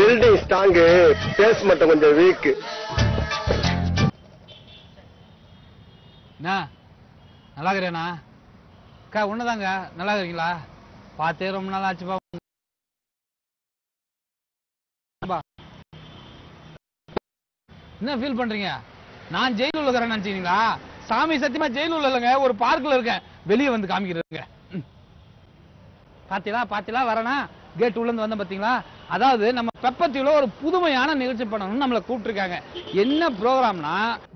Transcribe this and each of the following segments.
Building strong, basement கொஞ்சம் week. நல்லா இருக்கிறேண்ணா. அக்கா ஒண்ணுதாங்க. நல்லா இருக்கீங்களா? பார்த்தே ரொம்ப நாள் ஆச்சுப்பா. என்ன ஃபீல் பண்றீங்க? நான் ஜெயிலுள்ள இருக்கிறேன்னு நினைச்சீங்களா? சாமி சத்தியமா ஜெயிலுள்ள இல்லைங்க, ஒரு பார்க்ல இருக்கேன். வெளியே வந்து காமிக்கிறேங்க. பாத்தீங்களா வரனா கேட் உள்ள இருந்து வந்த பாத்தீங்களா? அதாவது நம்ம பெப்பத்தில ஒரு புதுமையான நிகழ்ச்சி பண்ணணும்னு நம்மள கூப்பிட்டுருக்காங்க. என்ன ப்ரோகிராம்னா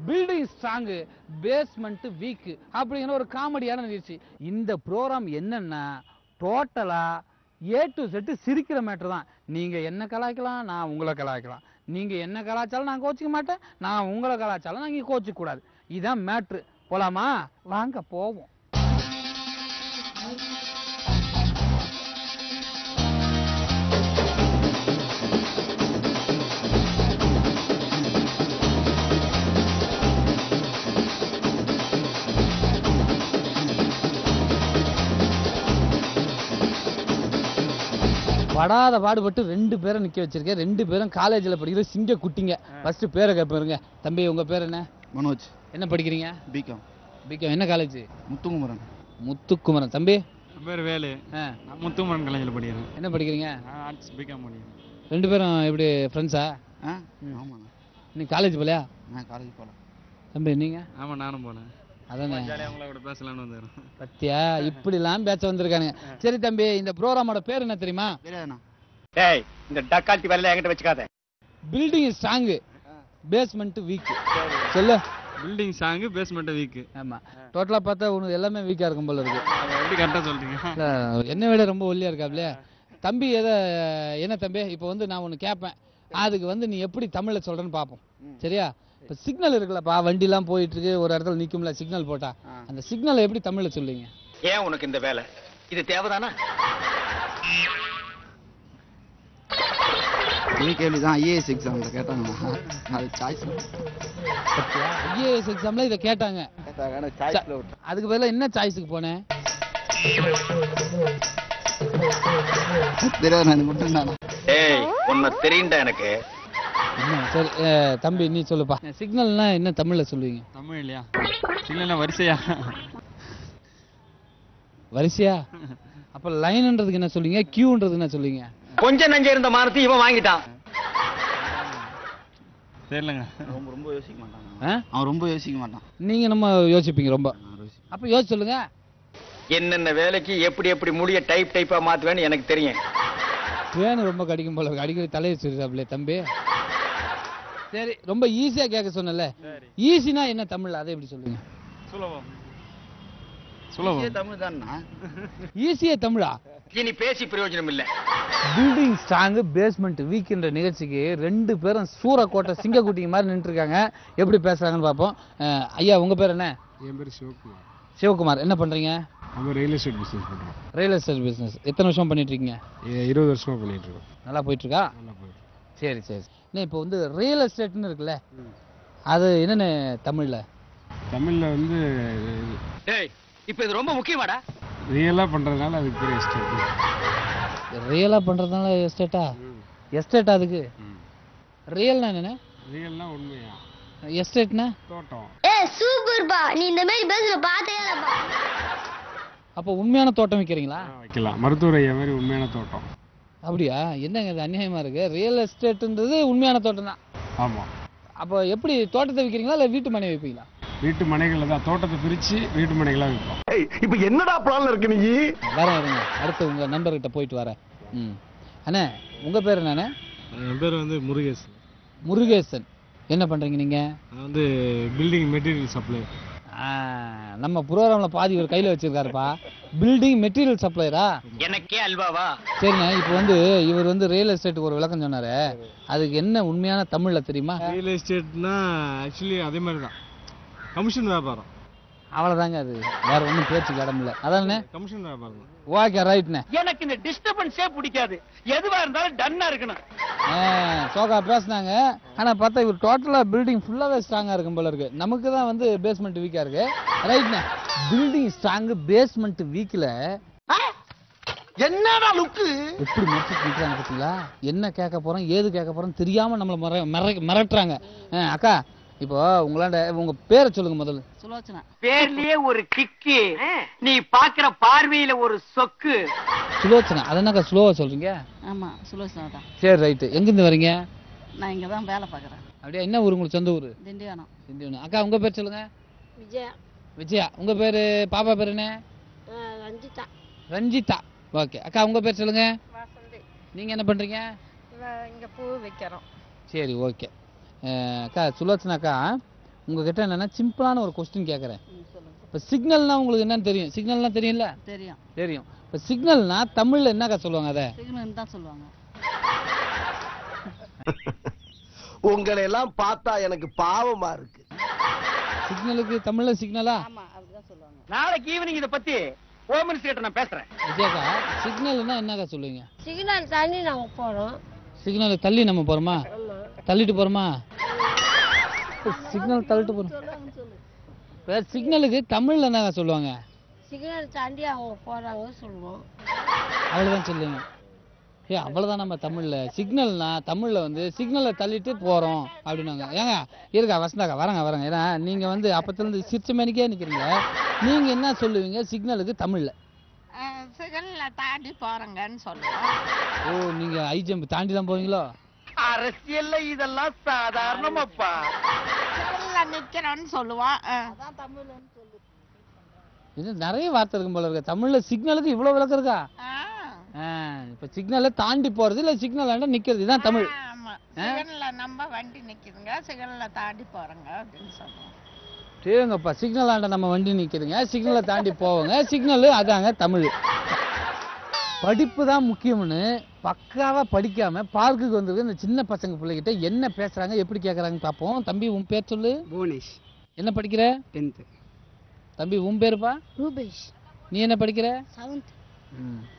பில்டிங் ஸ்ட்ராங் பேஸ்மெண்ட் வீக் அப்படிங்கிற ஒரு காமெடியான நிகழ்ச்சி. இந்த ப்ரோகிராம் என்னன்னா டோட்டலா ஏ டு செட் சிரிக்கிற மேட்டர் தான். நீங்க என்ன கலாய்க்கலாம், நான் உங்களை கலாய்க்கலாம். நீங்க என்ன கலாச்சாரம் நான் கோச்சிக்க மாட்டேன், நான் உங்களை கலாச்சாரம் நான் கோச்சிக்க கூடாது. இதான் மேட்ரு. போலாமா? வாங்க போவோம். படாத பாடுபட்டு 2 பேரை நிக்க வச்சிருக்கேன். 2 பேரும் காலேஜில் படிக்கிற சிங்க குட்டிங்க. ஃபர்ஸ்ட் பேரை கேட்பேருங்க. தம்பி உங்க பேர் என்ன? மனோஜ். என்ன படிக்கிறீங்க? பிகாம். பிகாம். என்ன காலேஜ்? முத்துக்குமரன். முத்துக்குமரன். தம்பி பேர் வேலு. நான் முத்துக்குமரன் காலேஜில் படிக்கிறேன். என்ன படிக்கிறீங்க? ஆர்ட்ஸ் பிகாம் படிக்கிறேன். 2 பேரும் எப்படி ஃப்ரெண்ட்ஸா? ஆமாண்ணா. நீ காலேஜ் போலையா? நான் காலேஜ் போகல. தம்பி நீங்க? ஆமாம் நானும் போனேன். அதானே ஜாலியாக அவங்கள கூட பேசலான்னு வந்துடுறோம். பத்தியா இப்படிலாம் பேச்ச வந்திருக்கானுங்க. சரி தம்பி, இந்த ப்ரோகிராமோட பேர் என்ன தெரியுமா? டேய், இந்த டக்கால்ட்டி வேலையில என்கிட்ட வச்சுக்காத. Building strong basement weak. சொல்லு. Building strong basement weak. ஆமா, டோட்டலா பார்த்தா உனக்கு எல்லாமே வீக்கா இருக்கும் போல இருக்கு. எப்படி கரெக்டாக சொல்றீங்க? என்ன விட ரொம்ப ஒல்லியா இருக்காப்ல தம்பி. என்ன தம்பி, இப்போ வந்து நான் ஒன்று கேட்பேன், அதுக்கு வந்து நீ எப்படி தமிழ்ல சொல்றேன்னு பார்ப்போம். சரியா? இப்போ சிக்னல் இருக்குல்லப்பா, வண்டிலாம் போயிட்டு இருக்கு, ஒரு இடத்துல நிக்கும்ல சிக்னல் போட்டா, அந்த சிக்னலை எப்படி தமிழ்ல சொல்லுவீங்க? ஏன் உனக்கு இந்த வேலை? இது தேவைதானா? இதே கேள்விதான் ஐஏஎஸ் எக்ஸாம்ல கேட்டாங்க. அது சாய்ஸ். ஐஏஎஸ் எக்ஸாம்ல இதை கேட்டாங்க. அதுக்கு பதிலா என்ன சாய்ஸுக்கு போனேன்? தெரியாது மட்டும் தானா? ஏய், உன்னை தெரியும்டா எனக்கு. சரி தம்பி நீ சொல்லுப்பா, சிக்னல்னா என்ன தமிழ்ல சொல்லுவீங்க? தமிழ் இல்லையா? சிக்னல்னா வரிசையா? வரிசையா? அப்ப லைன்ன்றதுக்கு என்ன சொல்லுவீங்க? கியூன்றதுக்கு என்ன சொல்லுவீங்க? கொஞ்சம் நஞ்ச இருந்த மானத்தை இவன் வாங்கிட்டான். தெரியலங்க. ரொம்ப யோசிக்க மாட்டான். அவன் ரொம்ப யோசிக்க மாட்டான். நீங்க நம்ம யோசிப்பீங்க ரொம்ப. அப்ப யோசிச்சு சொல்லுங்க. என்னென்ன வேலைக்கு எப்படி எப்படி முடிய டைப்பா மாத்துவேன்னு எனக்கு தெரியும். பேனு ரொம்ப கடிக்கும் போல இருக்கு. அடிக்கடி தலையை சொல்றாப்ல தம்பி. சரி, ரொம்ப ஈஸியா கேட்க சொன்னல. ஈஸினா என்ன தமிழ்ல, அதை எப்படி சொல்லுங்க? சுலபம். தமிழ் தானா? ஈஸியா தமிழா? இனி பேசி பிரயோஜனம் இல்ல. பில்டிங் ஸ்ட்ராங் பேஸ்மெண்ட் வீக்ன்ற நிகழ்ச்சிக்கு 2 பேரும் சூரக்கோட்டை சிங்கக்குட்டிங்க மாதிரி நின்று இருக்காங்க. எப்படி பேசுறாங்கன்னு பார்ப்போம். ஐயா உங்க பேர் என்ன? என் பேர் சிவகுமார். சிவகுமார். என்ன பண்றீங்க? நம்ம ரியல் எஸ்டேட் பிசினஸ் பண்றோம். ரியல் எஸ்டேட் பிசினஸ் எத்தனை வருஷம் பண்ணிட்டு இருக்கீங்க? 20 வருஷமா பண்ணிட்டு இருக்கோம். நல்லா போயிட்டு இருக்கா? நல்லா போயிட்டு. சரி சரி. இப்போ வந்து ரியல் எஸ்டேட்னு இருக்குல்ல, அது என்னன்னு தமிழ்ல? தமிழ்ல வந்து டேய், இப்போ இது ரொம்ப முக்கியமாடா. ரியலா பண்றதுனால அதுக்கு பேர் எஸ்டேட். ரியலா பண்றதுனால எஸ்டேட்டா? எஸ்டேட்டா அதுக்கு? ரியல்னா என்ன? ரியல்னா உண்மையா, எஸ்டேட்னா தோட்டம். சூப்பர் பா, நீ இந்த மாதிரி பேசுற பாத்தேடா. அப்போ உண்மையான தோட்டம் வைக்கிறீங்களா? வைக்கலாம். மருத்துவர் ஐயா மாதிரி உண்மையான தோட்டம். அப்படியா? என்னங்க இது அநியாயமா இருக்கு. ரியல் எஸ்டேட்ன்றது உண்மையான தோட்டம் தான். ஆமா. அப்போ எப்படி தோட்டத்தை விற்கிறீங்களா இல்லை வீட்டு மனை வைப்பீங்களா? வீட்டு மனைகள் தான், தோட்டத்தை பிரிச்சு வீட்டு மனைகளா வைப்போம். இப்போ என்னடா பிளான்ல இருக்கு நீ? வரேன் இருங்க, அடுத்து உங்க நண்பர்கிட்ட போயிட்டு வரேன். அண்ணே உங்க பேர் என்னண்ணே? என் பேர் வந்து முருகேசன். முருகேசன். என்ன பண்றீங்க நீங்க? நான் வந்து பில்டிங் மெட்டீரியல் சப்ளை. நம்ம ப்ரோகிராம்ல பாதி ஒரு கையில வச்சிருக்காருப்பா. Building material சப்ளையரா? எனக்கே அல்வாவா? சரிண்ணே, இப்போ வந்து இவர் வந்து ரியல் எஸ்டேட்டுக்கு ஒரு விளக்கம் சொன்னாரு, அதுக்கு என்ன உண்மையான தமிழ்ல தெரியுமா? ரியல் எஸ்டேட்னா ஆக்சுவலி அதே மாதிரி தான், கமிஷன் வியாபாரம். அவ்வளவுதாங்க, அது வேற ஒன்றும் பேச்சுக்கு இடம் இல்லை. அதானே கமிஷன் வியாபாரம். ஓகே ரைட்ண்ணே. எனக்கு இந்த டிஸ்டர்பன்ஸே பிடிக்காது. எதுவா இருந்தாலும் டன்னா இருக்கணும். சோகா பேசினாங்க, ஆனா பார்த்தா இவர் டோட்டலா பில்டிங் ஃபுல்லாவே ஸ்ட்ராங்கா இருக்கும் போல இருக்கு. நமக்கு தான் வந்து பேஸ்மெண்ட் வீக்கா இருக்கு. ரைட்ண்ணே, பில்டிங் ஸ்ட்ராங் பேஸ்மெண்ட் வீக்ல என்னடா லுக்கு எப்படி மறைச்சிட்டு நிற்கிறாங்க பார்த்தீங்களா? என்ன கேட்க போறோம் ஏது கேட்க போறோம் தெரியாம நம்மள மிரட்டுறாங்க. அக்கா இப்போ உங்களாண்ட உங்க பேரை சொல்லுங்க முதல்ல. சுலோச்சனா. பேர்லயே ஒரு கிக்கு, நீ பாக்குற பார்வையில ஒரு சொக்கு. சுலோச்சனா. அது என்னக்கா ஸ்லோவா சொல்றீங்க? ஆமா சுலோச்சனா தான். சரி ரைட்டு. எங்கிருந்து வரீங்க? நான் இங்க தான் வேலை பார்க்குறேன். அப்படியே என்ன ஊர் உங்களுக்கு சொந்த ஊர்? திண்டிவனம். திண்டிவனம். அக்கா உங்க பேர் சொல்லுங்க. விஜயா. விஜயா. உங்க பேரு பாப்பா பேர் என்ன? ரஞ்சிதா. ரஞ்சிதா. ஓகே. அக்கா உங்க பேர் சொல்லுங்க. வசந்தி. நீங்க என்ன பண்றீங்க? இங்க பூ வைக்கிறோம். சரி ஓகே. அக்கா சுலோச்சனா அக்கா உங்ககிட்ட என்னன்னா சிம்பிளான ஒரு கொஸ்டின் கேட்குறேன். இப்போ சிக்னல்னா உங்களுக்கு என்னன்னு தெரியும்? சிக்னல்னா தெரியும்ல? தெரியும். தெரியும். இப்போ சிக்னல்னா தமிழ்ல என்னக்கா சொல்லுவாங்க? அதை சிக்னல் தான் சொல்லுவாங்க. உங்களை எல்லாம் பார்த்தா எனக்கு பாவமா இருக்கு. சிக்னலுக்கு தமிழ்ல சிக்னலா? ஆமா அப்படிதான் சொல்லுவாங்க. நாளைக்கு ஈவினிங் இத பத்தி ஹோம் மினிஸ்டர் கிட்ட நான் பேசுறேன். விஜயக்கா சிக்னல்னா என்னக்கா சொல்லுவீங்க? சிக்னல் தாண்டி நாங்க போறோம். சிக்னலை தள்ளி நம்ம போறோமா? தள்ளிட்டு போறோமா? சிக்னல் தள்ளிட்டு போறோம். வேற சிக்னலுக்கு தமிழ்ல என்னக்கா சொல்லுவாங்க? சிக்னல் தாண்டி அவங்க போறாங்க சொல்லுவோம். அவ்வளவுதான் சொல்லுங்க. அவ்வளவுதான் நம்ம தமிழ்ல. சிக்னல்னா தமிழ்ல வந்து சிக்னலை தள்ளிட்டு போறோம் அப்படின்னாங்க. ஏங்க இருக்கா வசந்தாக்கா வரங்க. ஏன்னா நீங்க வந்து அப்பத்துல இருந்து சிரிச்ச மேனிக்கே நிக்கிறீங்க. நீங்க என்ன சொல்லுவீங்க சிக்னலுக்கு தமிழ்ல? சிக்னல்ல தாண்டி போறங்கன்னு சொல்லுவோம். ஓ நீங்க ஹை ஜம்ப் தாண்டி தான் போவீங்களோ? அரசியல்ல இதெல்லாம் சாதாரணமாப்பா. சிக்னல்ல நிக்கிறோம்னு சொல்லுவோம். அதான் தமிழ்லன்னு சொல்லு. இது நிறைய வார்த்தை இருக்கும் போல இருக்கு. தமிழ்ல சிக்னலுக்கு இவ்வளவு விளக்கம் இருக்கா? இப்ப சிக்னலை தாண்டி போறது இல்ல சிக்னல் நிக்கிறது இதான் தமிழ். ஆமா சிக்னல்ல நம்ம வண்டி நிக்குதுங்க, சிக்னல்ல தாண்டி போறங்க அப்படின்னு சொல்லுவோம். சரிங்கப்பா. சிக்னல் ஆண்ட நம்ம வண்டி நிக்குதுங்க, சிக்னலை தாண்டி போவோங்க, சிக்னல் அதாங்க தமிழ். படிப்பு தான் முக்கியம்னு பக்காவா படிக்காம பார்க்குக்கு வந்திருக்க இந்த சின்ன பசங்க பிள்ளைகிட்ட என்ன பேசுறாங்க எப்படி கேட்கறாங்கன்னு பார்ப்போம். தம்பி உன் பேர் சொல்லு. புவனேஷ். என்ன படிக்கிற? 10th. தம்பி உன் பேருப்பா? ரூபேஷ். நீ என்ன படிக்கிற? 7th.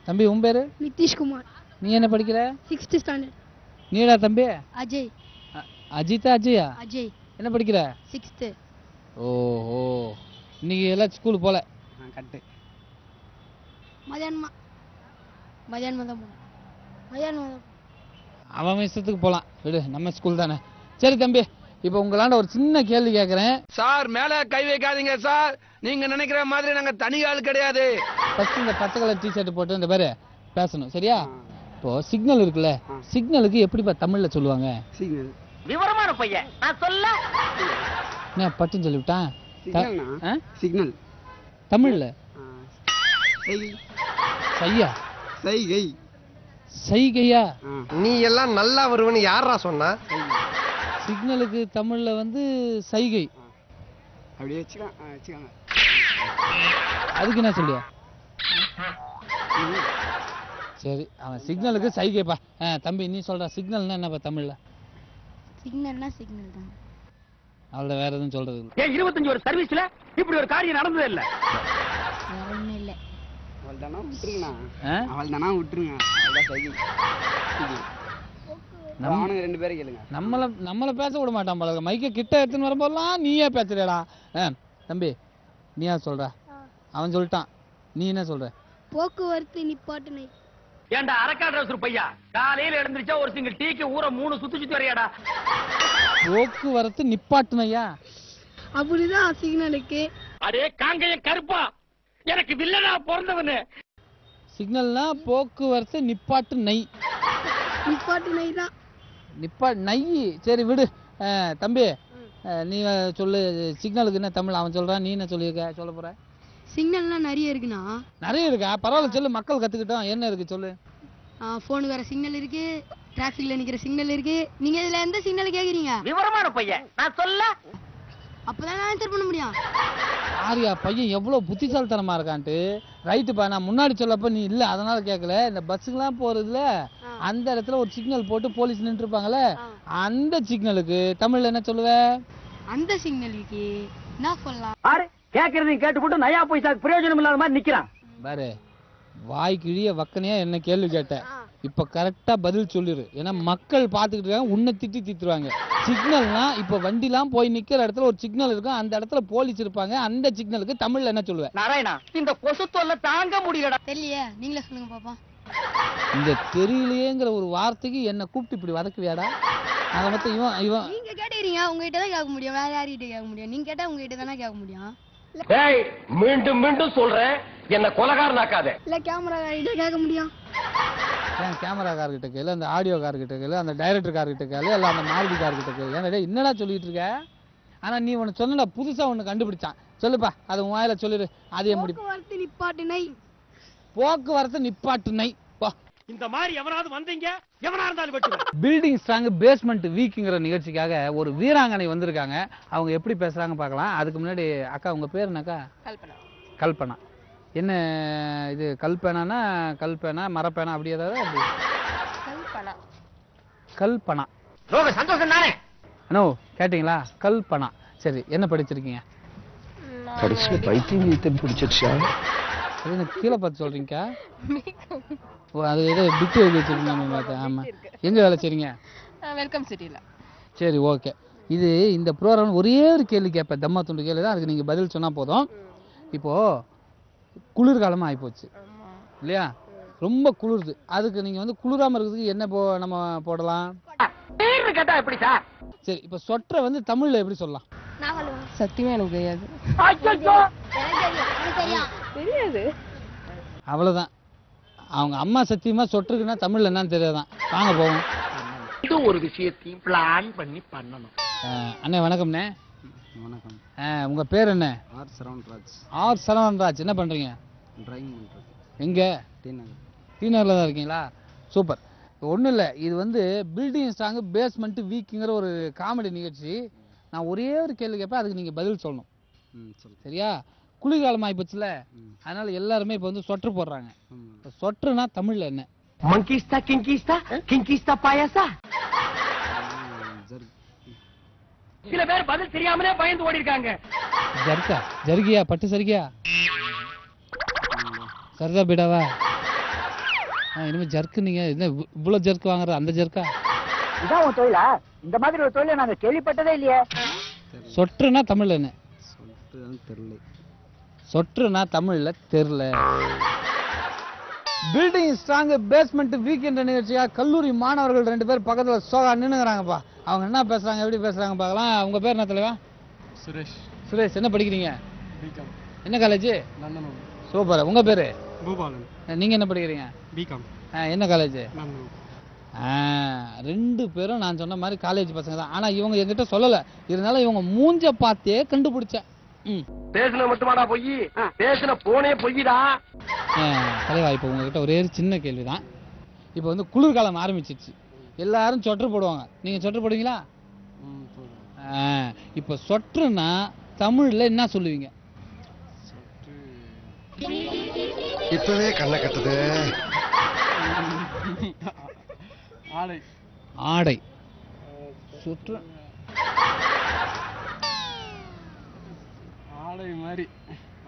தம்பி உன் பேரு? நிதிஷ்குமார். நீ என்ன படிக்கிற? 6th standard. நீடா தம்பி? அஜய். அஜிதா அஜயா? அஜய். என்ன படிக்கிற? 6th. ஓஹோ இன்னைக்கு எல்லாம் ஸ்கூல் போல? கட்டு. மதியானம். அவன் இஷ்டத்துக்கு போலாம் விடு, நம்ம ஸ்கூல் தானே. சரி தம்பி இப்போ உங்களாண்ட ஒரு சின்ன கேள்வி கேட்கறேன். சார் மேல கை வைக்காதீங்க சார். நீங்க நினைக்கிற மாதிரி நாங்க தனி ஆள் கிடையாது. ஃபர்ஸ்ட் இந்த பச்சை கலர் டிஷர்ட் போட்டு இந்த பேரு பேசணும் சரியா? இப்போ சிக்னல் இருக்குல்ல, சிக்னலுக்கு எப்படிப்பா தமிழ்ல சொல்லுவாங்க? சிக்னல். விவரமான பையன் நான் சொல்ல. என்ன பட்டுன்னு சொல்லிவிட்டான்? சிக்னல் தமிழ்ல சையா? சைகை. சைகையா? நீ எல்லாம் நல்லா வருவன்னு யாரா சொன்னா? சிக்னலுக்கு தமிழ்ல வந்து சைகை. அப்படியே வச்சுக்காங்க. அதுக்கு என்ன சொல்லியா? சரி அவன் சிக்னலுக்கு சைகைப்பா. தம்பி நீ சொல்ற சிக்னல்னா என்னப்பா தமிழ்ல? சிக்னல்னா சிக்னல் தான். அவள வேற எதுவும் சொல்றது இல்ல. 25 ஒரு சர்வீஸ்ல இப்படி ஒரு காரியம் நடந்ததே இல்ல. ஒண்ணும் இல்ல. அவள்தானா விட்டுருங்கண்ணா. அவள்தானா விட்டுருங்க. அவள்தான் சைகை. அவனுங்க 2 பேரும் கேளுங்க. நம்மள பேச விட மாட்டான் போல. மைக்க கிட்ட எடுத்துன்னு வரும்போதெல்லாம் நீயே பேசுறியடா. தம்பி நீ என்ன சொல்ற? அவன் சொல்லிட்டான், நீ என்ன சொல்ற? போக்குவரத்து நிப்பாட்டுனை. ஏண்டா அரக்கா டிரைவர் பையா, காலையில எழுந்திருச்சா ஒரு சிங்கிள் டீக்கு ஊரை 3 சுத்தி வரையாடா. போக்குவரத்து நிப்பாட்டுனையா? அப்படிதான் சிக்னலுக்கு. அடே காங்கையம் கருப்பா, எனக்கு வில்லனா பிறந்தவனு. சிக்னல்னா போக்குவரத்து நிப்பாட்டு நை. நிப்பாட்டுனை தான். நை. சரி விடு. தம்பி நீ சொல்லு சிக்னலுக்கு என்ன தமிழ்? அவன் சொல்றான், நீ என்ன சொல்ல போற? சிக்னல்லாம் நிறைய இருக்குண்ணா. நிறைய இருக்கா? பரவாயில்ல சொல்லு, மக்கள் கத்துக்கிட்டோம். என்ன இருக்கு சொல்லு. போன் வேற சிக்னல் இருக்கு, டிராபிக்ல நிக்கிற சிக்னல் இருக்கு. நீங்க இதுல எந்த சிக்னல் கேக்குறீங்க? விவரமான பையன் நான் சொல்ல. அப்பதான் ஆன்சர் பண்ண முடியும். ஆரியா பையன் எவ்வளவு புத்திசாலித்தனமா இருக்கான்ட்டு. ரைட்டுப்பா நான் முன்னாடி சொல்லப்ப நீ இல்ல அதனால கேட்கல. இந்த பஸ்ஸுக்கெல்லாம் போறதுல அந்த இடத்துல ஒரு சிக்னல் போட்டு போலீஸ் நின்று இருப்பாங்கல்ல, அந்த சிக்னலுக்கு தமிழ்ல என்ன சொல்லுவ? அந்த சிக்னலுக்கு என்ன சொல்லலாம்? ஆறு கேக்குறதையும் கேட்டு போட்டு நயா பைசா பிரயோஜனம் இல்லாத மாதிரி நிக்கிறான் பாரு. வாய் கிழிய வக்கனையா என்ன கேள்வி கேட்ட. இப்போ கரெக்டாக பதில் சொல்லிடு. ஏன்னா மக்கள் பார்த்துக்கிட்டு இருக்காங்க, உன்னை திட்டி திட்டுவாங்க. சிக்னல்னா இப்போ வண்டிலாம் போய் நிற்கிற இடத்துல ஒரு சிக்னல் இருக்கும், அந்த இடத்துல போலீஸ் இருப்பாங்க. அந்த சிக்னலுக்கு தமிழ்ல என்ன சொல்லுவேன்? நாராயணா, இந்த கொசு தொல்லை தாங்க முடியலடா. தெரியலையே, நீங்களே சொல்லுங்க பாப்பா. இந்த தெரியலையேங்கிற ஒரு வார்த்தைக்கு என்னை கூப்பிட்டு இப்படி வதக்குவியாடா? அதை மொத்தம் இவன் நீங்க கேட்டுக்கிறீங்க, உங்ககிட்ட தான் கேட்க முடியும், வேற யார்கிட்ட கேட்க முடியும்? நீங்க கேட்டா உங்ககிட்ட தானே கேட்க முடியும். மீண்டும் மீண்டும் சொல்றேன், என்ன கொலகாரனாக்காத. இல்ல கேமரா கிட்ட கேட்க முடியும். ஏன் கேமராக்கார்கிட்ட கேளு, அந்த ஆடியோ கார்கிட்ட கேளு, அந்த டைரக்டர் கார்கிட்ட கேளு, இல்லை அந்த மாருதி கார்கிட்ட கேளு. ஏன்னா என்னடா சொல்லிட்டு இருக்க? ஆனா நீ ஒன்று சொன்னா புதுசா ஒன்று கண்டுபிடிச்சான். சொல்லுப்பா, அது உன் வாயில சொல்லிடு. அதே முடி போக்குவரத்து நிப்பாட்டினை. போக்குவரத்து நிப்பாட்டுனை. இந்த மாதிரி எவனாவது வந்தீங்க, எவனா இருந்தாலும் வெட்டுவேன். பில்டிங் ஸ்ட்ராங் பேஸ்மெண்ட் வீக்குங்கிற நிகழ்ச்சிக்காக ஒரு வீராங்கனை வந்திருக்காங்க. அவங்க எப்படி பேசுறாங்க பார்க்கலாம். அதுக்கு முன்னாடி அக்கா, உங்க பேர் என்னக்கா? கல்பனா. கல்பனா. என்ன இது கல்பனானா கல்பனா மரப்பேனா அப்படி ஏதாவது? அப்படி கல்பனா. கல்பனா. ரொம்ப சந்தோஷம் தானே? அண்ணோ கேட்டீங்களா? கல்பனா. சரி, என்ன படிச்சிருக்கீங்க? கடைசியில பைத்தியம் பிடிச்சிருச்சா? அது எனக்கு கீழே பார்த்து சொல்றீங்கக்கா? ஓ, அது ஏதோ பிட்டு எழுதி வச்சிருக்கீங்க பார்த்தேன். ஆமா, எங்க வேலை செய்றீங்க? வெல்கம் சிட்டில. சரி, ஓகே. இது இந்த ப்ரோக்ராம் ஒரே ஒரு கேள்வி கேட்பேன், தம்மா துண்டு கேள்வி தான். அதுக்கு நீங்க பதில் சொன்னா போதும். இப்போ குளிர்காலமா ஆயிப்போச்சு இல்லையா? ரொம்ப குளிருது. அதுக்கு நீங்க வந்து குளிராம இருக்கிறதுக்கு என்ன நம்ம போடலாம்? கேட்டா எப்படி சார்? சரி, இப்போ சொட்டரை வந்து தமிழ்ல எப்படி சொல்லலாம்? சத்தியமா எனக்கு தெரியாது. தெரியாது. அவ்வளவுதான். அவங்க அம்மா சத்தியமா சொட்டருக்குன்னா தமிழ்ல என்னன்னு தெரியாதான். வாங்க போவோம். இது ஒரு விஷயத்தையும் பிளான் பண்ணி பண்ணணும். அண்ணே வணக்கம்ண்ணே. வணக்கம். உங்க பேர் என்ன? ஆர் சரவணராஜ். ஆர் சரவணராஜ். என்ன பண்றீங்க? டிரைவிங் பண்ணுறது. எங்க? டி நகர். டி நகர்ல தான் இருக்கீங்களா? சூப்பர். ஒன்றும் இல்லை, இது வந்து பில்டிங் ஸ்ட்ராங் பேஸ்மெண்ட் வீக்குங்கிற ஒரு காமெடி நிகழ்ச்சி. நான் ஒரே ஒரு கேள்வி கேட்பேன், அதுக்கு நீங்கள் பதில் சொல்லணும். சொல்லு. சரியா? குளிர்காலம் ஆகிப்போச்சுல, அதனால எல்லாருமே இப்போ வந்து சொட்டர் போடுறாங்க. சொட்டர்னா தமிழ்ல என்ன? மங்கிஸ்தா கிங்கிஸ்தா கிங்கிஸ்தா பாயாசா. சில பேர் பதில் தெரியாமலே பயந்து ஓடி இருக்காங்க. ஜர்க்கா? ஜர்கியா? பட்டு சரிகியா? சரதா பீடாவா? இனிமே ஜர்க்கு. நீங்க என்ன இவ்வளவு ஜர்க்கு வாங்குற? அந்த ஜர்க்கா? இதான் உன் தொழிலா? இந்த மாதிரி ஒரு தொழிலை நாங்க கேள்விப்பட்டதே இல்லையே. சொட்டர்னா தமிழ்ல என்ன? தெரியல. சொட்டர்னா தமிழ்ல தெரியல. பில்டிங் ஸ்ட்ராங் பேஸ்மெண்ட் வீக் என்ற நிகழ்ச்சியா கல்லூரி மாணவர்கள் 2 பேர் பக்கத்துல சோகா நின்னுங்கறாங்கப்பா. அவங்க என்ன பேசுறாங்க, எப்படி பேசுறாங்க பார்க்கலாம். உங்க பேர் என்ன தலைவா? சுரேஷ். சுரேஷ். என்ன படிக்கிறீங்க? பிகாம். என்ன காலேஜ்? நந்தனம். சூப்பர். உங்க பேரு? பூபாலன். நீங்க என்ன படிக்கிறீங்க? பிகாம். என்ன காலேஜ்? நந்தனம். 2 பேரும் நான் சொன்ன மாதிரி காலேஜ் பசங்க தான். ஆனா இவங்க என்கிட்ட சொல்லல, இருந்தாலும் இவங்க மூஞ்ச பார்த்தே கண்டுபிடிச்சேன். பேசுன மட்டுமாடா பொய்? பேசுன போனே பொய்டா. தலைவா, இப்போ உங்ககிட்ட ஒரே சின்ன கேள்விதான். இப்போ வந்து குளிர்காலம் ஆரம்பிச்சிருச்சு, எல்லாரும் சொட்டர் போடுவாங்க. நீங்க சொட்டர் போடுவீங்களா? இப்போ சொட்டர்னா தமிழ்ல என்ன சொல்லுவீங்க? இப்பவே கண்ணை கட்டுது. ஆடை. ஆடை. சொட்டர் ஆடை மாதிரி.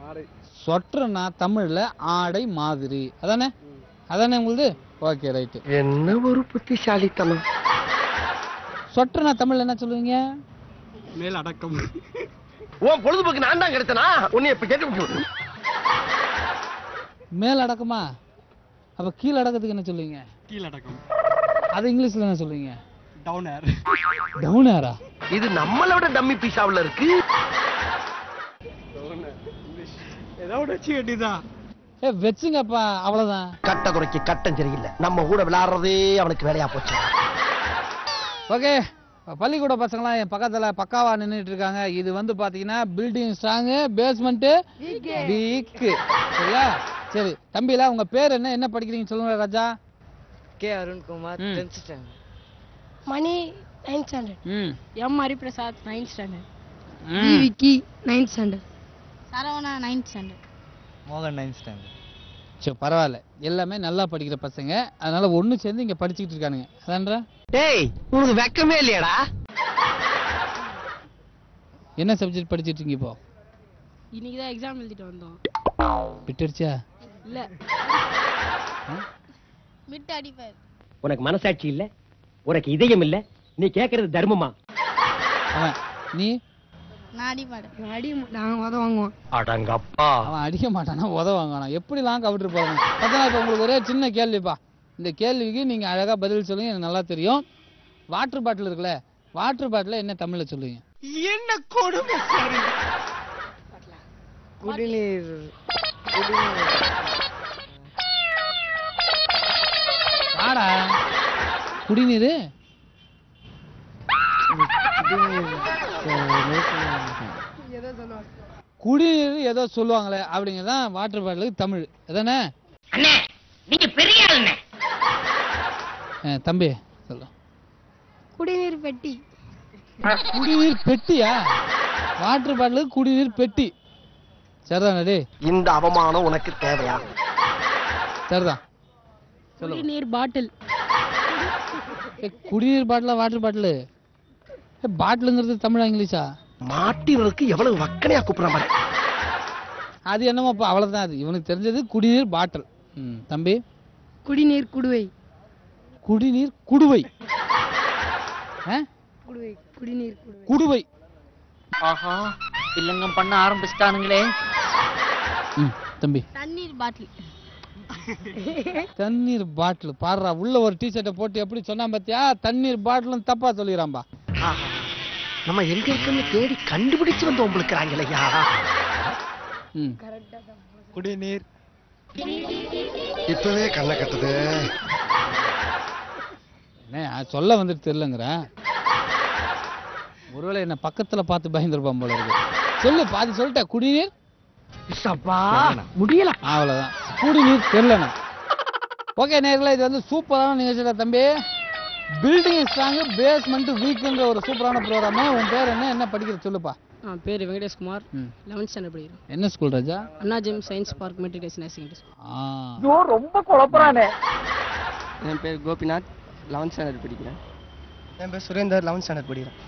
ஆடை. சொட்டர்னா தமிழ்ல ஆடை மாதிரி. அதானே? அதானே உங்களுது? Okay, right. என்ன ஒரு புத்திசாலித்தனம். சொட்டர்னா தமிழ்ல என்ன சொல்லுவீங்க? மேல் அடக்கம். உன் பொழுதுபோக்கு நான் தான் கிடைத்தனா? உன்னை இப்ப கேட்டு மேல் அடக்கமா? அப்ப கீழ் அடக்கத்துக்கு என்ன சொல்லுவீங்க? கீழ் அடக்கம். அது இங்கிலீஷ்ல என்ன சொல்லுவீங்க? Down air. டவுன் ஏரா? இது நம்மளோட டம்மி பீஸாவுல இருக்கு. ஏதோ வச்சு கட்டிதான். வெச்சுங்கப்பா, அவ்வளவுதான். கட்ட குறைக்கு கட்டம் சரியில்லை. நம்ம கூட விளையாடுறதே அவனுக்கு வேலையா போச்சு. ஓகே, பள்ளிக்கூட பசங்களாம் என் பக்கத்துல பக்காவா நின்றுட்டு இருக்காங்க. இது வந்து பாத்தீங்கன்னா பில்டிங் ஸ்ட்ராங் பேஸ்மெண்ட் வீக். சரியா? சரி தம்பில, உங்க பேர் என்ன? என்ன படிக்கிறீங்க சொல்லுங்க Raja. K Arunkumar 10th standard. Mani 9th standard. M Hariprasad 9th standard. V Vicky 9th standard. Saravana 9th standard. மோகன் 9th ஸ்டாண்டர்ட். சரி, பரவாயில்ல. எல்லாமே நல்லா படிக்கிற பசங்க, அதனால ஒண்ணு சேர்ந்து இங்க படிச்சுக்கிட்டு இருக்கானுங்க. அதான்றா? டேய், உனக்கு வெக்கமே இல்லையாடா? என்ன சப்ஜெக்ட் படிச்சிட்டு இருக்கீங்க இப்போ? இன்னைக்கு தான் எக்ஸாம் எழுதிட்டு வந்தோம். விட்டுடுச்சா? இல்ல மிட் அடிப்பார். உனக்கு மனசாட்சி இல்ல, உனக்கு இதயம் இல்ல, நீ கேக்குறது தர்மமா? அவன் நீ நான் அடி நான் உத வாங்குவோம். அடங்கப்பா. அவன் அடிக்க மாட்டானா உதவாங்கண்ணா, எப்படிலாம் கவிட்டு போறாங்க. பார்த்தா இப்போ உங்களுக்கு ஒரே சின்ன கேள்விப்பா. இந்த கேள்விக்கு நீங்க அழகா பதில் சொல்லுங்க, எனக்கு நல்லா தெரியும். வாட்டர் பாட்டில் இருக்குல்ல, வாட்டர் பாட்டில் என்ன தமிழ்ல சொல்லுவீங்க? என்ன கொடுமை சார். குடிநீர் வாடா குடிநீர். குடிநீர் ஏதோ சொல்லுவாங்களே அப்படிங்கறதான் வாட்டர் பாட்டிலுக்கு தமிழ். அதானே நீங்க பெரிய ஆளுண்ணே. தம்பி சொல்லு. குடிநீர் பெட்டி. குடிநீர் பெட்டியா? வாட்டர் பாட்டிலுக்கு குடிநீர் பெட்டி. சரிதானே டே? இந்த அவமானம் உனக்கு தேவையா? சரிதான். சொல்லு. குடிநீர் பாட்டில். குடிநீர் பாட்டிலா வாட்டர் பாட்டில்? பாட்டிலுங்கிறது தமிழா இங்கிலீஷா? மாட்டினருக்கு எவ்வளவு வக்கனையா கூப்பிடுற. அது என்னமோப்பா, அவ்வளவுதான். அது இவனுக்கு தெரிஞ்சது குடிநீர் பாட்டில். தம்பி குடிநீர் குடுவை. குடிநீர் குடுவை. குடுவை குடிநீர் குடுவை. குடுவை. ஆஹா இல்லங்கம் பண்ண ஆரம்பிச்சிட்டானுங்களே. தம்பி தண்ணீர் பாட்டில். தண்ணீர் பாட்டில் பாடுறா. உள்ள ஒரு டி-ஷர்ட்டை போட்டு எப்படி சொன்னா பாத்தியா? தண்ணீர் பாட்டிலும் தப்பா சொல்லிடுறான்பா. நம்ம எங்க இருக்குன்னு தேடி கண்டுபிடிச்சு வந்து உங்களுக்குறாங்களையா. குடிநீர். இப்பவே கண்ணை கட்டுது. என்ன சொல்ல வந்துட்டு தெரியலங்கிற. ஒருவேளை என்ன பக்கத்துல பார்த்து பயந்துருப்பான் போல இருக்கு. சொல்லு, பாதி சொல்லிட்ட. குடிநீர் முடியல. அவ்வளவுதான். குடிநீர் தெரியலண்ணா. ஓகே நேர்களே, இது வந்து சூப்பரான நிகழ்ச்சிடா தம்பி. பில்டிங் ஸ்ட்ராங் பேஸ்மெண்ட் வீக்ன்ற ஒரு சூப்பரான ப்ரோக்ராம். உன் பேர் என்ன, என்ன படிக்கிற சொல்லுப்பா. பேர் வெங்கடேஷ்குமார். 11th ஸ்டாண்டர்ட் படிக்கிறேன். என்ன school Raja? Anna Gem Science Park Matriculation Higher Secondary School. ரொம்ப குழப்பறானே. என் பேர் கோபிநாத், 11th ஸ்டாண்டர்ட் படிக்கிறேன். என் பேர் சுரேந்தர், 11th ஸ்டாண்டர்ட் படிக்கிறேன்.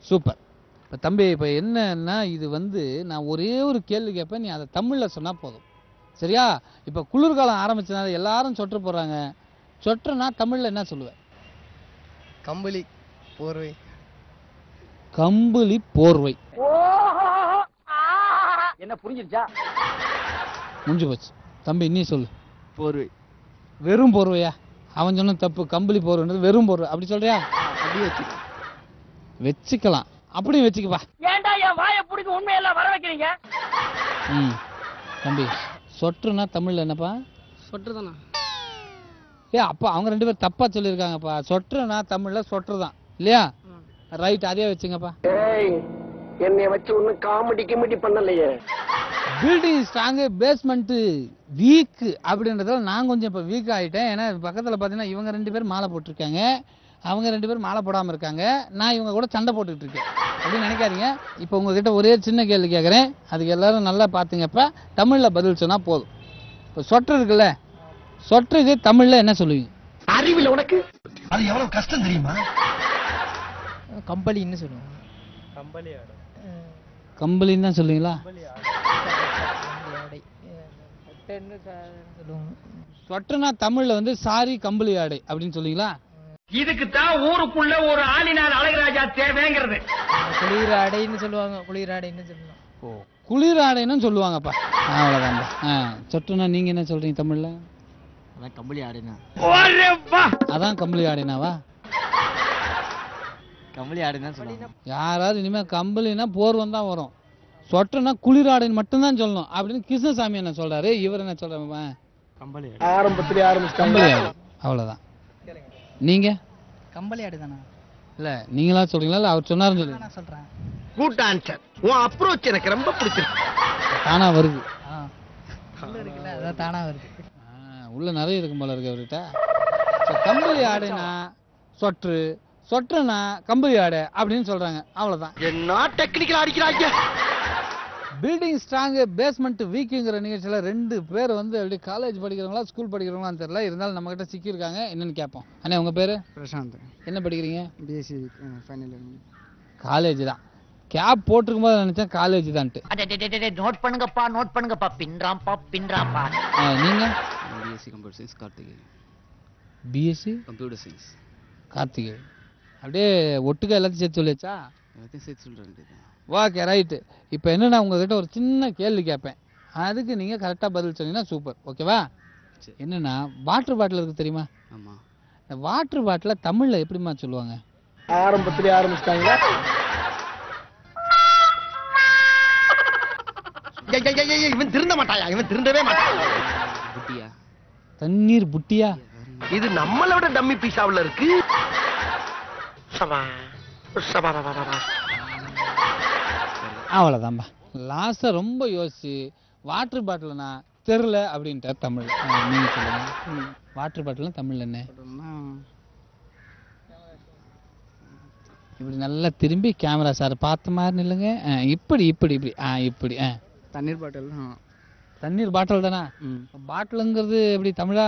சூப்பர். இப்போ தம்பி, இப்போ என்னன்னா இது வந்து நான் ஒரே ஒரு கேள்வி கேட்பேன், நீ அதை தமிழில் சொன்னால் போதும், சரியா? இப்போ குளிர்காலம் ஆரம்பிச்சதுனால எல்லாரும் சொட்டர் போடுறாங்க. சொட்டர்னா தமிழில் என்ன சொல்லுவேன்? கம்பளி போர்வை. கம்பளி போர்வை. என்ன புரிஞ்சிருச்சா? முடிஞ்சு போச்சு. தம்பி நீ சொல்லு. போர்வை. வெறும் போர்வையா? அவன் சொன்ன தப்பு. கம்பளி போர்வைன்றது வெறும் போர்வை. அப்படி சொல்றியா? அப்படியே வச்சுக்கலாம். வச்சுக்கலாம். அப்படியும் வச்சுக்கப்பா. ஏன்டா என் வாயை பிடிக்க உண்மையெல்லாம் வர வைக்கிறீங்க? தம்பி சொட்டர்னா தமிழ்ல என்னப்பா? சொட்டர் தானா? அப்பா அவங்க ரெண்டு பேரும் தப்பா சொல்லியிருக்காங்கப்பா. சொட்டர்னா தமிழ்ல சொட்டர் தான் இல்லையா? ரைட், அதே வச்சுங்கப்பா. என்னை வச்சு ஒன்னும் காமெடி கிமெடி பண்ணலையே. பில்டிங் ஸ்ட்ராங் பேஸ்மெண்ட் வீக் அப்படின்றதுல நான் கொஞ்சம் இப்போ வீக் ஆகிட்டேன். ஏன்னா பக்கத்தில் பார்த்தீங்கன்னா இவங்க ரெண்டு பேரும் மாலை போட்டிருக்காங்க, அவங்க ரெண்டு பேரும் மாலை போடாமல் இருக்காங்க. நான் இவங்க கூட சண்டை போட்டுக்கிட்டு இருக்கேன் அப்படின்னு நினைக்காதீங்க. இப்போ உங்ககிட்ட ஒரே சின்ன கேள்வி கேட்குறேன், அதுக்கு எல்லாரும் நல்லா பார்த்துங்கப்ப. தமிழில் பதில் சொன்னால் போதும். இப்போ சொட்டர் இருக்குல்ல, சொட்டருக்கு தமிழில் என்ன சொல்லுவீங்க? அறிவில் உனக்கு அது எவ்வளவு கஷ்டம் தெரியுமா? கம்பளின்னு சொல்லுவாங்க. கம்பளின்னு தான் சொல்லுவீங்களா? சொட்டர்னா தமிழ்ல வந்து சாரி கம்பளி ஆடை அப்படின்னு சொல்லுவீங்களா? இதுக்கு தான் ஊருக்குள்ள ஒரு ஆளினார் அழகராஜா தேவைங்கிறது. குளிர் ஆடைன்னு சொல்லுவாங்க. குளிர் ஆடைன்னு சொல்லுவாங்க. ஓ, குளிர் ஆடைன்னு சொல்லுவாங்கப்பா. அவ்வளோதான். சொட்டர்னா நீங்க என்ன சொல்றீங்க தமிழ்ல? அதான் கம்பளி ஆடைனா. அதான் கம்பளி ஆடைனாவா? கம்பளி ஆடைன்னு சொல்லுவாங்க. யாராவது இனிமே கம்பளினா போர்வம் தான் வரும், சொட்டர்னா குளிர் ஆடைன்னு மட்டும்தான் சொல்லணும் அப்படின்னு கிருஷ்ணசாமி என்ன சொல்றாரு. இவர் என்ன சொல்றாங்க? கம்பளி ஆரம்பத்திலே ஆரம்பிச்சு கம்பளி ஆடை. அவ்வளவுதான். நீங்க கம்பளி ஆடை தானா? இல்ல நீங்களா சொல்றீங்களா இல்ல அவர் சொன்னாருன்னு சொல்லுங்க? நான் சொல்றேன். Good answer. உன் அப்ரோச் எனக்கு ரொம்ப பிடிச்சிருக்கு. தானா வருது. உள்ள இருக்குல்ல, அதான் தானா வருது. உள்ள நிறைய இருக்கும் போல இருக்கு அவர்கிட்ட. கம்பளி ஆடைனா சொட்ரு, சொட்டர்னா கம்பளி ஆடை அப்படின்னு சொல்றாங்க. அவ்வளவுதான். என்ன டெக்னிக்கல் அடிக்கிறாங்க. பில்டிங் ஸ்ட்ராங் பேஸ்மெண்ட் வீக்குங்கிற நிகழ்ச்சியில் ரெண்டு பேர் வந்து அப்படி காலேஜ் படிக்கிறவங்களா ஸ்கூல் படிக்கிறவங்களான்னு தெரியல, இருந்தாலும் நம்ம கிட்ட சிக்கியிருக்காங்க. என்னன்னு கேட்போம். அண்ணே உங்க பேரு? பிரசாந்த். என்ன படிக்கிறீங்க? BSc final year. காலேஜ் தான். கேப் போட்டிருக்கும் போது நினைச்சேன் காலேஜ் தான்ட்டு. நோட் பண்ணுங்கப்பா பின்றாம்பா. நீங்க? BSc computer science Karthigai. BSc computer science. Karthigai. அப்படியே ஒட்டுக்க எல்லாத்தையும் சேர்த்து சொல்லியாச்சா? எல்லாத்தையும் சேர்த்து சொல்கிறேன். Okay right. இப்போ என்னன்னா உங்ககிட்ட ஒரு சின்ன கேள்வி கேட்பேன், அதுக்கு நீங்கள் கரெக்டாக பதில் சொன்னீங்கன்னா சூப்பர், ஓகேவா? என்னன்னா வாட்டர் பாட்டில் இருக்கு தெரியுமா? ஆமாம். இந்த வாட்டர் பாட்டிலை தமிழில் எப்படிமா சொல்லுவாங்க? ஆரம்பத்திலே ஆரம்பிச்சிட்டாங்களா? இவன் திருந்த மாட்டாயா, இவன் திருந்தவே மாட்டான். புட்டியா? தண்ணீர் புட்டியா? இது நம்மளை விட டம்மி பீஸாவில் இருக்கு. அவ்வளோதான்பா. லாஸ்ட்டாக ரொம்ப யோசிச்சு வாட்டர் பாட்டில்னா தெரில அப்படின்ட்டு தமிழ். நீங்கள் சொல்லுங்க, வாட்டர் பாட்டில்னா தமிழ் என்ன? இப்படி நல்லா திரும்பி கேமரா சார் பார்த்த மாதிரி நில்லுங்க. இப்படி இப்படி இப்படி இப்படி தண்ணீர் பாட்டில். தண்ணீர் பாட்டில் தானா? பாட்டிலுங்கிறது எப்படி தமிழா?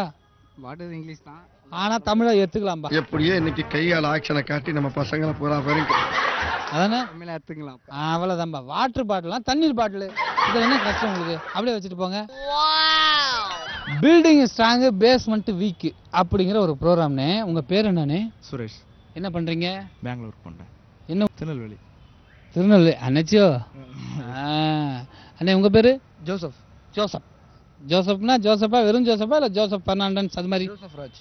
பாட்டில் இங்கிலீஷ் தான், ஆனால் தமிழா எடுத்துக்கலாம்பா. எப்படியோ இன்னைக்கு கையால் ஆக்ஷனை காட்டி நம்ம பசங்களை பூரா வரைக்கும் அதானே தமிழை எடுத்துக்கலாம். அவ்வளோதான்பா. வாட்டர் பாட்டிலாம் தண்ணீர் பாட்டில், இதில் என்ன கஷ்டம் உங்களுக்கு? அப்படியே வச்சுட்டு போங்க. பில்டிங் ஸ்ட்ராங்கு பேஸ்மெண்ட் வீக்கு அப்படிங்கிற ஒரு ப்ரோக்ராம்னே. உங்கள் பேர் என்னன்னு? சுரேஷ். என்ன பண்ணுறீங்க? பெங்களூர் பண்ணுறேன். என்ன? திருநெல்வேலி. திருநெல்வேலி. அண்ணாச்சியோ? அண்ணே உங்கள் பேர்? ஜோசப். ஜோசப். ஜோசப்னா ஜோசப்பா, வெறும் ஜோசப்பா இல்லை ஜோசப் பெர்னாண்டன்ஸ் அது மாதிரி? ஜோசப் ராஜ்.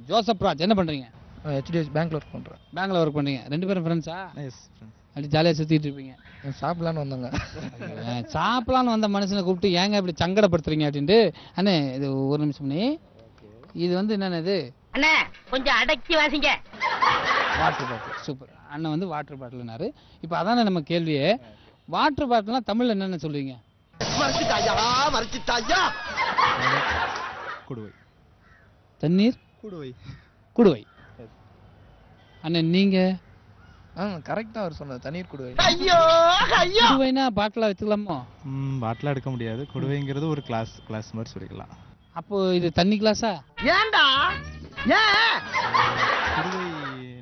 ஜோசப் ராஜ். என்ன பண்ணுறீங்க? HDFC பேங்க்ல ஒர்க் பண்ணுறேன். பேங்க்ல ஒர்க் பண்ணுறீங்க. 2 பேரும் ஃப்ரெண்ட்ஸா? S friends. அப்படி ஜாலியாக சுற்றிட்டு இருப்பீங்க. சாப்பிடலான்னு வந்தாங்க. சாப்பிடலான்னு வந்த மனுஷனை கூப்பிட்டு ஏங்க இப்படி சங்கடப்படுத்துறீங்க அப்படின்ட்டு. அண்ணே இது ஒரு நிமிஷம் நீ, இது வந்து என்னென்ன இது? அண்ணே கொஞ்சம் அடக்கி வாசிங்க. Water bottle. சூப்பர். அண்ணன் வந்து வாட்டர் பாட்டில்னாரு. இப்போ அதானே நம்ம கேள்வியே. வாட்டர் பாட்டில்னா தமிழ் என்னென்ன சொல்லுவீங்க? குடுவை. தண்ணீர் குடுவை. குடுவை. அண்ணன் நீங்க? கரெக்டாக அவர் சொன்னது தண்ணீர் குடுவை. குடுவைனா பாட்டில் வச்சுக்கலாமோ? பாட்டில் எடுக்க முடியாது. குடுவைங்கிறது ஒரு கிளாஸ் மாதிரி சொல்லிக்கலாம். அப்போ இது தண்ணி கிளாஸா? ஏண்டா ஏன் குடுவை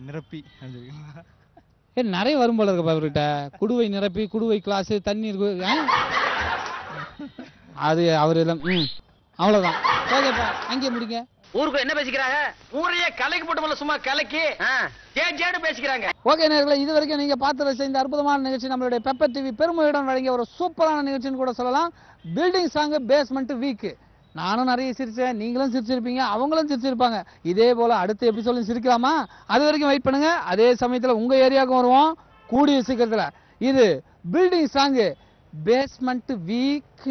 நிரப்பி. நிறைய வரும் போல இருக்கு அவர்கிட்ட. குடுவை நிரப்பி, குடுவை கிளாஸ், தண்ணீர் அது அவர் எல்லாம். அவ்வளோதான். ஓகேப்பா, அங்கே முடிங்க. ஊருக்கு என்ன பேசிக்கிறாங்க? ஊரையே கலைக்கு போட்டு சும்மா கலைக்கு ஜேடு பேசிக்கிறாங்க. ஓகே நேயர்களே, இது வரைக்கும் நீங்க பார்த்து ரசித்த இந்த அற்புதமான நிகழ்ச்சி நம்மளுடைய பெப்பர் டிவி பெருமையுடன் வழங்கிய ஒரு சூப்பரான நிகழ்ச்சின்னு கூட சொல்லலாம். Building song basement weak. நானும் நிறைய சிரிச்சேன், நீங்களும் சிரிச்சிருப்பீங்க, அவங்களும் சிரிச்சிருப்பாங்க. இதே போல அடுத்த எபிசோட்லையும் சிரிக்கலாமா? அது வரைக்கும் வெயிட் பண்ணுங்க. அதே சமயத்தில் உங்க ஏரியாவுக்கும் வருவோம் கூடிய சீக்கிரத்தில். இது பில்டிங் சாங் பேஸ்மெண்ட் வீக்.